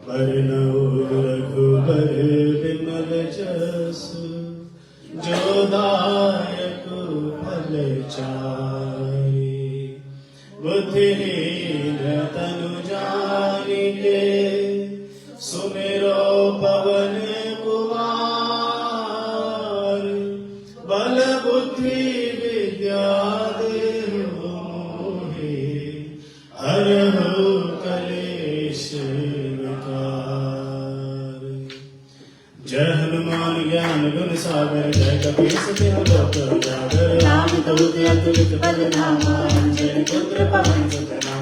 वरनौ रघुबर विमल जसु, जो दायक फल चारि। बुद्धिहीन तनु जानिके, सुमिरो पवन कुमार। बल बुद्धि विद्या देहु मोहि, हरहु कलेश विकार। जय हनुमान ज्ञान गुण सागर, जय कपीस तिहु लोक उजागर। रामदूत अतुलित बल धामा, अंजनी पुत्र पवन सुत नामा।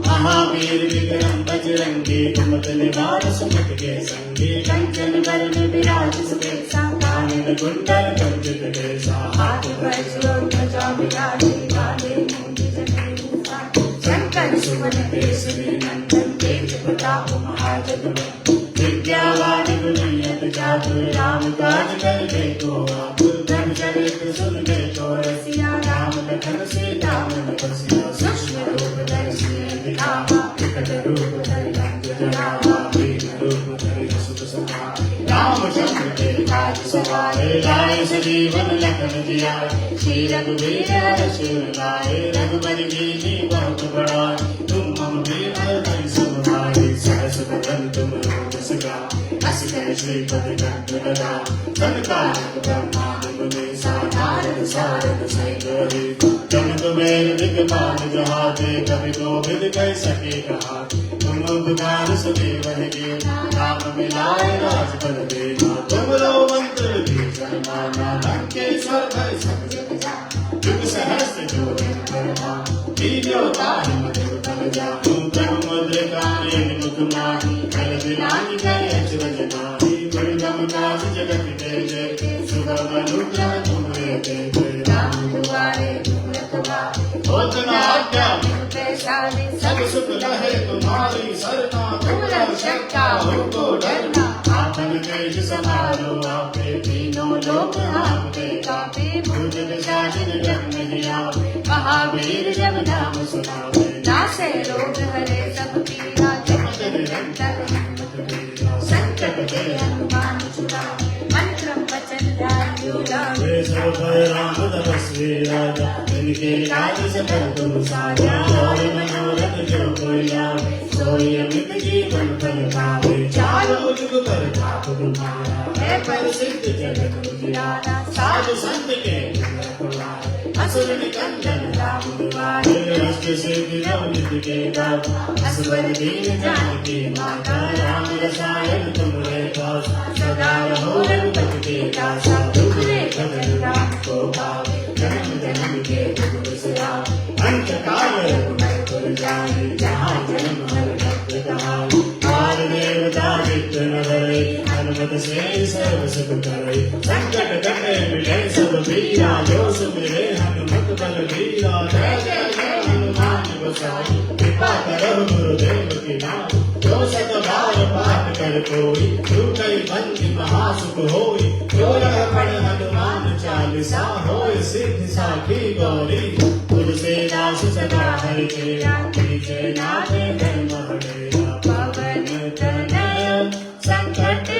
महावीर विक्रम बजरंगी, कुमत निवार सुमति के संगी। कंचन बरन विराज सुबेसा, कानन कुंडल कंचित केसा। हाथ वज्र ध्वजा विराजे, कांधे मूंज जनेऊ साजे। शंकर सुमन केसरी नंदन, तेज प्रताप महाजगवंदन। विद्यावान गुणियत चातुर, राम काज करबे को आतुर। धन चरित सुनबे को रसिया, राम लखन सीता मन बसिया। सूक्ष्म रूप धरि सियहि दिखावा, विकट रूप धरि लंक जरावा। भीम रूप धरि असुर संहारे, रामचंद्र के काज सवारे। लाए सजीवन लखन जियाए, श्री रघुवीर हर्ष लाए। रघुबर कीन्ही बहुत बड़ाई, तुम मम प्रिय भरत सम भाई। सहस बदन तुम रोग सगा, हस कर श्रीपति कंठ लगा। सनकादिक ब्रह्मादि मुनीसा, नारद सारद सहित अहिसा। जम कुबेर दिगपाल जहाते, कवि कोविद कह सके कहाते। तुम उपकार सुग्रीव कीन्हा, राम मिलाए राजपद दीन्हा। तुमरो मंत्र भीषण माना, लंकेश्वर भय सब जग जाना। जुग सहस्त्र जो जन पर भानु, लील्यो ताहि मधुर फल जानु। प्रभु मुद्रिका मेलि मुख माहि, कर दिलानि करि अचरज नाहि। दुर्गम काज जगत के जय, सुगम अनुग्रह तुम्हरे तेज। राम दुआरे तुम रखवारे, होत न आज्ञा बिनु पैसारे। सब सुख लहे तुम्हारी सरना, तुम रक्षक काहू को डरना। आपन तेज समारो आपे, तीनों लोक आपके कापे। भुजग साजन जग नहीं आवे, महावीर जब नाम सुनावे। नासे रोग हरे सब पीरा, जपत निरंतर हनुमत बीरा। संकट के हनुमान छुड़ावे, मंत्र वचन ध्यान लावे। सब भय राम तपस्वी राजा, इनके काज सकल तुम साजा। और मनोरथ जो कोई लावे, सोई अमित जीवन फल पावे। चारों जुग पर ताप तुम्हारा, है प्रसिद्ध जगत उजियारा। साधु संत के रखवारे, असुर निकंदन राम दुआरे। अष्ट सिद्धि नवनिधि के दाता, असवर दीन जानकी माता। राम रसायन तुमरे दासा, सदा रहो रघुपति के दासा। तुम्हारे भजन राम को पावे, जन्म जन्म के दुख बिसरावे। अंत काल रघुबर पुर जाए, जहाँ जन्म हर भक्त कहाए। और देवता चित्त न धरे, हनुमत से सर्व सुख करे। संकट कटे मिटे सब पीरा, जो सुमिरे हनुमत बल बीरा। जय जय जय हनुमान गोसाई, कृपा करहु गुरुदेव की नाई। जो सत बार पाठ कर कोई, छूटई बंदी महासुख होई। जो यह पढ़ हनुमान चालीसा, होय सिद्धि साखी गौरी। तुलसीदास सदा हरिचेरा, कीजे नाथे धर्म हरेरा। पवन तनय संकट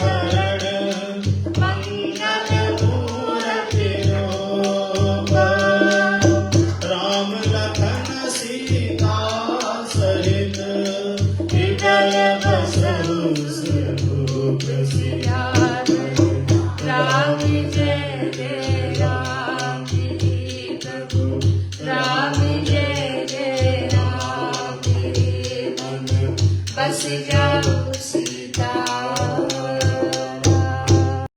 हरण, मंगल मूरति रूप। राम लखन सीता सहित, हृदय बसहु सुरभूप सियार। राम जय जय राम जी प्रभु, राम जय जय राम जी मन। बस जाओ सीता